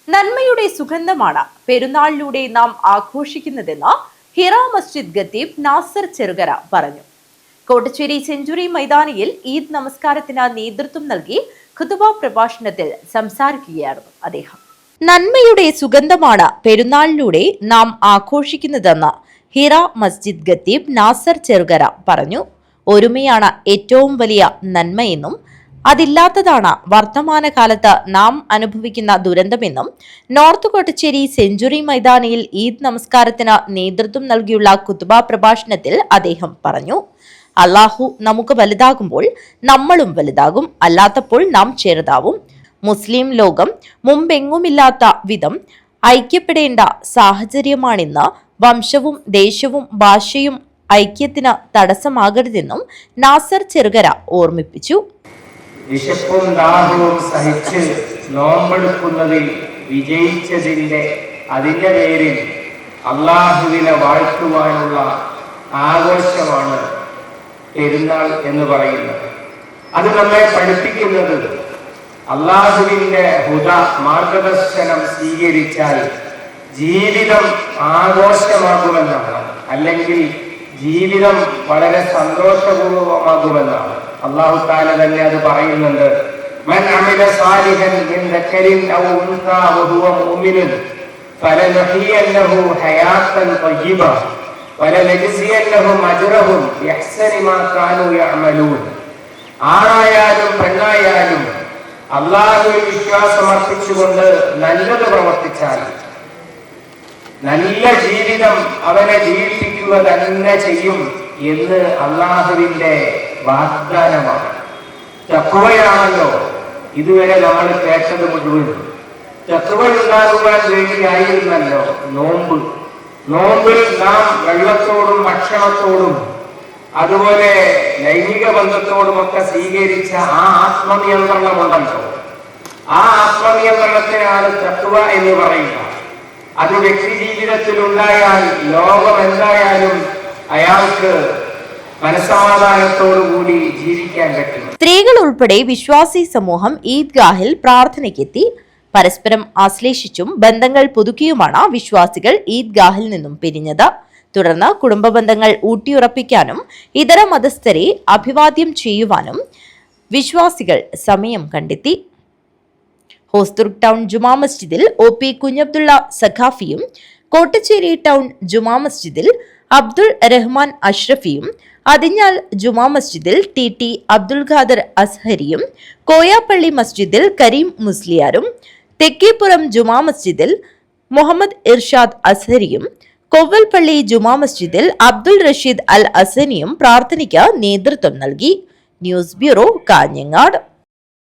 നന്മയുടെ സുഗന്ധമാണ് പെരുന്നാളിലൂടെ നാം ആഘോഷിക്കുന്നതെന്ന് ഹിറ മസ്ജിദ് ഖത്തീബ് നാസർ ചെറുകര പറഞ്ഞു. കോട്ടച്ചേരി സെഞ്ചുറി മൈതാനിയിൽ ഈദ് നമസ്കാരത്തിന് നേതൃത്വം നൽകി ഖുതുബ പ്രഭാഷണത്തിൽ സംസാരിക്കുകയായിരുന്നു അദ്ദേഹം. നന്മയുടെ സുഗന്ധമാണ് പെരുന്നാളിലൂടെ നാം ആഘോഷിക്കുന്നതെന്ന് ഹിറ മസ്ജിദ് ഖത്തീബ് നാസർ ചെറുകര പറഞ്ഞു. ഒരുമയാണ് ഏറ്റവും വലിയ നന്മയെന്നും അതില്ലാത്തതാണ് വർത്തമാനകാലത്ത് നാം അനുഭവിക്കുന്ന ദുരന്തമെന്നും നോർത്ത് കോട്ടച്ചേരി സെഞ്ചുറി മൈതാനിയിൽ ഈദ് നമസ്കാരത്തിന് നേതൃത്വം നൽകിയുള്ള ഖുതുബ പ്രഭാഷണത്തിൽ അദ്ദേഹം പറഞ്ഞു. അള്ളാഹു നമുക്ക് വലുതാകുമ്പോൾ നമ്മളും വലുതാകും, അല്ലാത്തപ്പോൾ നാം ചെറുതാവും. മുസ്ലിം ലോകം മുമ്പെങ്ങുമില്ലാത്ത വിധം ഐക്യപ്പെടേണ്ട സാഹചര്യമാണിന്ന്. വംശവും ദേശവും ഭാഷയും ഐക്യത്തിന് തടസ്സമാകരുതെന്നും നാസർ ചെറുകര ഓർമ്മിപ്പിച്ചു. വിശപ്പും ദാഹവും സഹിച്ച് നോമ്പെടുക്കുന്നതിൽ അതിന്റെ പേരിൽ അള്ളാഹുവിനെ വാഴ്ത്തുവാനുള്ള ആഘോഷമാണ് പെരുന്നാൾ എന്ന് പറയുന്നത്. അത് നമ്മെ പഠിപ്പിക്കുന്നത് അള്ളാഹുവിന്റെ മാർഗദർശനം സ്വീകരിച്ചാൽ ജീവിതം ആഘോഷമാകുമെന്നാണ്, അല്ലെങ്കിൽ ജീവിതം വളരെ സന്തോഷപൂർവമാകുമെന്നാണ്. അല്ലാഹു തആല തന്നെ അത് പറയുന്നുണ്ട്. മൻ അമില സാലിഹൻ മിൻ ദക്കരിൻ ഔ ഉൻസാ വഹുവ മുഅ്മിനുൻ ഫലനഹിയന്നഹു ഹയാത്തൻ തയ്യിബ വലനജ്സിയന്നഹും അജ്റഹും ബിഅഹ്സനി മാ കാനൂ യഅമലൂൻ. ആണായാലും പെണ്ണായാലും അല്ലാഹുവിൽ വിശ്വാസമർപ്പിച്ചുകൊണ്ട് നല്ലത് പ്രവർത്തിച്ചാൽ നല്ല ജീവിതം അവനെ ജീവിപ്പിക്കുക തന്നെ ചെയ്യും എന്ന് അള്ളാഹുവിന്റെ വാഗ്ദാനമാണ്. തഖ്വയാണല്ലോ ഇതുവരെ നമ്മൾ കേട്ടത് മുഴുവൻ. തഖ്വ ഉണ്ടാകുവാൻ വേണ്ടിയായിരുന്നല്ലോ നോമ്പിൽ നാം വെള്ളത്തോടും ഭക്ഷണത്തോടും അതുപോലെ ലൈംഗിക ബന്ധത്തോടുമൊക്കെ സ്വീകരിച്ച ആ ആത്മനിയന്ത്രണമുണ്ടല്ലോ, ആ ആത്മനിയന്ത്രണത്തിനാണ് തഖ്വ എന്ന് പറയുക. അത് വ്യക്തി ജീവിതത്തിൽ ഉണ്ടായാൽ ലോകം എന്തായാലും അയാൾക്ക് മനസ്സമാധാനത്തോടുകൂടി ജീവിക്കാൻ പറ്റും. സ്ത്രീകൾ ഉൾപ്പെടെ വിശ്വാസി സമൂഹം ഈദ്ഗാഹിൽ പ്രാർത്ഥനയ്ക്കെത്തി. പരസ്പരം ആശ്ലേഷിച്ചും ബന്ധങ്ങൾ പുതുക്കിയുമാണ് വിശ്വാസികൾ ഈദ്ഗാഹിൽ നിന്നും പിരിഞ്ഞത്. തുടർന്ന് കുടുംബ ബന്ധങ്ങൾ ഊട്ടിയുറപ്പിക്കാനും ഇതര മതസ്ഥരെ അഭിവാദ്യം ചെയ്യുവാനും വിശ്വാസികൾ സമയം കണ്ടെത്തി. ഹോസ്ദുർഗ് ടൗൺ ജുമാ മസ്ജിദിൽ OP കുഞ്ഞബ്ദുള്ള സഖാഫിയും കോട്ടച്ചേരി ടൗൺ ജുമാ മസ്ജിദിൽ അബ്ദുൾ റഹ്മാൻ അഷ്റഫിയും അതിഞ്ഞാൽ ജുമാ മസ്ജിദിൽ TT അബ്ദുൽ ഖാദർ അസ്ഹരിയും കോയാപ്പള്ളി മസ്ജിദിൽ കരീം മുസ്ലിയാരും തെക്കേപ്പുറം ജുമാ മസ്ജിദിൽ മുഹമ്മദ് ഇർഷാദ് അസ്ഹരിയും കൊവ്വൽപ്പള്ളി ജുമാ മസ്ജിദിൽ അബ്ദുൾ റഷീദ് അൽ അസനിയും പ്രാർത്ഥനയ്ക്ക് നേതൃത്വം നൽകി. News bureau, Kanhangad.